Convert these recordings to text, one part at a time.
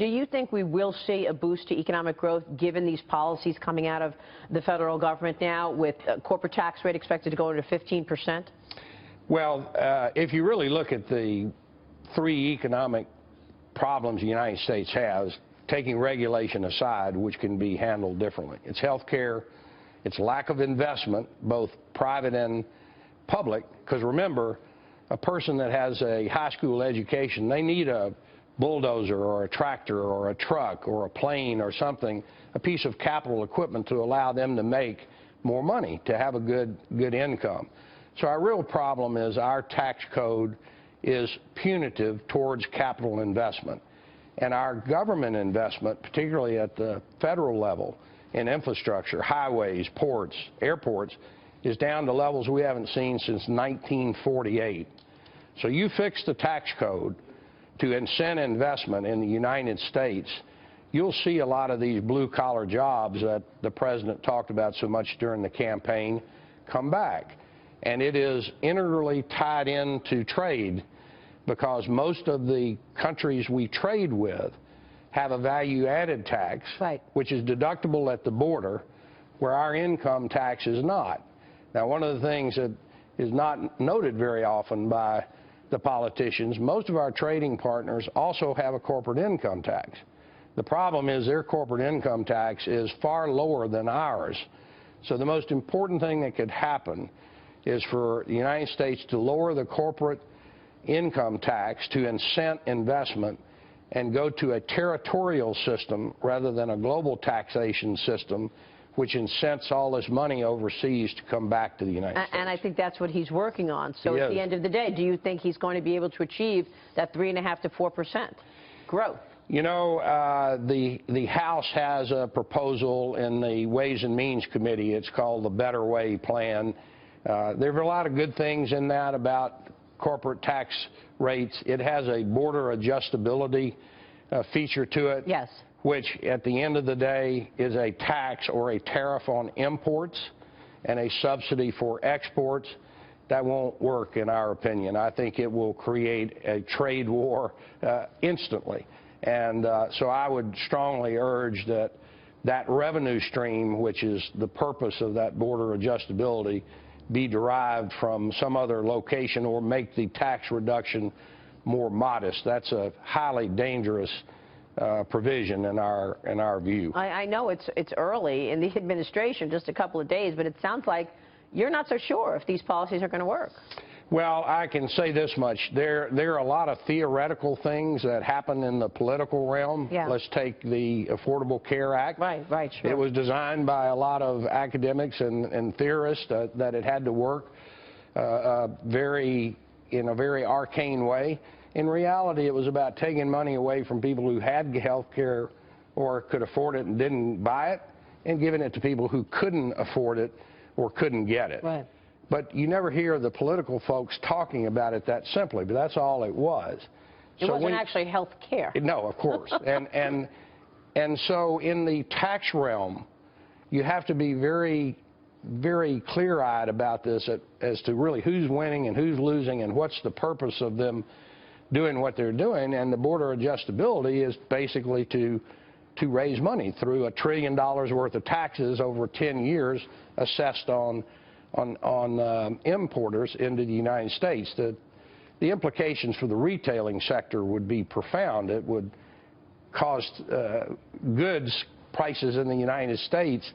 Do you think we will see a boost to economic growth given these policies coming out of the federal government now, with corporate tax rate expected to go to 15%? Well, if you really look at the three economic problems the United States has, taking regulation aside, which can be handled differently, it's health care, it's lack of investment, both private and public, because remember, a person that has a high school education, they need a bulldozer or a tractor or a truck or a plane or something, a piece of capital equipment to allow them to make more money, to have a good income. So our real problem is our tax code is punitive towards capital investment. And our government investment, particularly at the federal level in infrastructure, highways, ports, airports, is down to levels we haven't seen since 1948. So you fix the tax code to incent investment in the United States, you'll see a lot of these blue-collar jobs that the president talked about so much during the campaign come back. And it is integrally tied into trade, because most of the countries we trade with have a value-added tax, right, which is deductible at the border, where our income tax is not. Now, one of the things that is not noted very often by the politicians, most of our trading partners also have a corporate income tax. The problem is their corporate income tax is far lower than ours. So the most important thing that could happen is for the United States to lower the corporate income tax to incent investment and go to a territorial system rather than a global taxation system, which incents all this money overseas to come back to the United States. And I think that's what he's working on. So at the end of the day, do you think he's going to be able to achieve that 3.5% to 4% growth? You know, the House has a proposal in the Ways and Means Committee. It's called the Better Way Plan. There are a lot of good things in that about corporate tax rates. It has a border adjustability feature to it, yes, which at the end of the day is a tax or a tariff on imports and a subsidy for exports. That won't work, in our opinion. I think it will create a trade war instantly. And so I would strongly urge that that revenue stream, which is the purpose of that border adjustability, be derived from some other location or make the tax reduction more modest. That's a highly dangerous provision in our view. I know it's early in the administration, just a couple of days, but it sounds like you're not so sure if these policies are going to work. Well, I can say this much. There are a lot of theoretical things that happen in the political realm. Yeah. Let's take the Affordable Care Act. Right, sure. It was designed by a lot of academics and theorists that it had to work in a very arcane way. In reality, it was about taking money away from people who had health care or could afford it and didn't buy it, and giving it to people who couldn't afford it or couldn't get it. Right. But you never hear the political folks talking about it that simply, but that's all it was. It wasn't actually health care. No, of course. and so in the tax realm, you have to be very, very clear-eyed about this as to really who's winning and who's losing and what's the purpose of them doing what they're doing. And the border adjustability is basically to raise money through $1 trillion worth of taxes over 10 years assessed on importers into the United States. The implications for the retailing sector would be profound. It would cause goods prices in the United States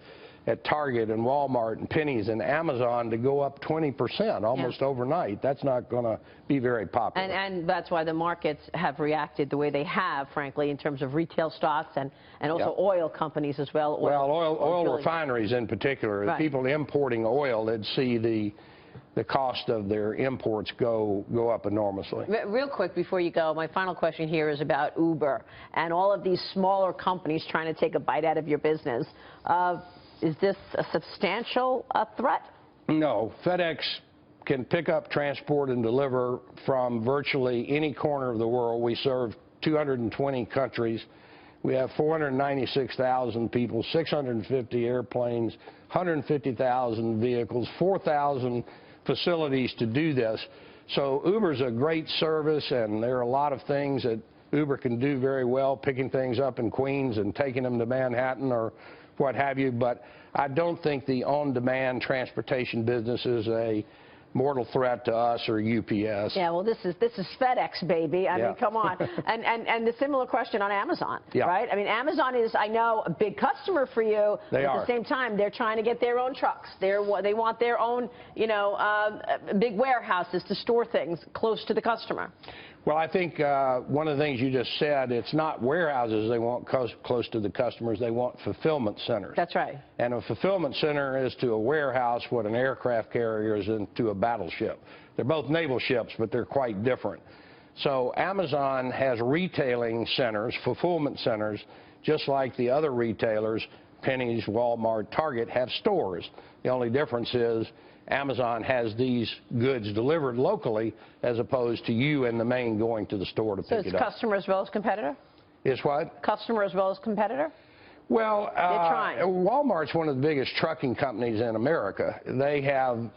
at Target and Walmart and Penny's and Amazon to go up 20% almost overnight. That's not going to be very popular. And that's why the markets have reacted the way they have, frankly, in terms of retail stocks and also oil companies as well. Oil refineries in particular. Right. People importing oil, they'd see the cost of their imports go up enormously. Real quick before you go, my final question here is about Uber and all of these smaller companies trying to take a bite out of your business. Is this a substantial threat? No. FedEx can pick up, transport, and deliver from virtually any corner of the world. We serve 220 countries. We have 496,000 people, 650 airplanes, 150,000 vehicles, 4,000 facilities to do this. So Uber's a great service, and there are a lot of things that Uber can do very well picking things up in Queens and taking them to Manhattan or what have you, but I don't think the on-demand transportation business is a mortal threat to us or UPS. Yeah, well, this is FedEx, baby. I mean, come on. And the similar question on Amazon, right? I mean, Amazon is, I know, a big customer for you. They are. At the same time, they're trying to get their own trucks. They want their own, you know, big warehouses to store things close to the customer. Well, I think one of the things you just said, it's not warehouses they want close to the customers, they want fulfillment centers. That's right. And a fulfillment center is to a warehouse what an aircraft carrier is to a battleship. They're both naval ships, but they're quite different. So Amazon has retailing centers, fulfillment centers, just like the other retailers, Penny's, Walmart, Target, have stores. The only difference is Amazon has these goods delivered locally as opposed to you in the main going to the store to pick it up. So it's customer as well as competitor? Is what? Customer as well as competitor? Well, they're trying. Walmart's one of the biggest trucking companies in America. They have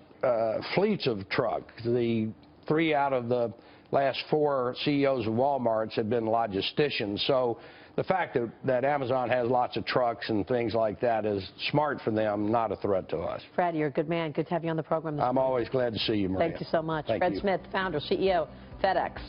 fleets of trucks. The 3 out of the last 4 CEOs of Walmart's have been logisticians. So the fact that Amazon has lots of trucks and things like that is smart for them, not a threat to us. Fred, you're a good man. Good to have you on the program this morning. I'm always glad to see you, Maria. Thank you so much. Thank Fred you. Smith, founder, CEO, FedEx.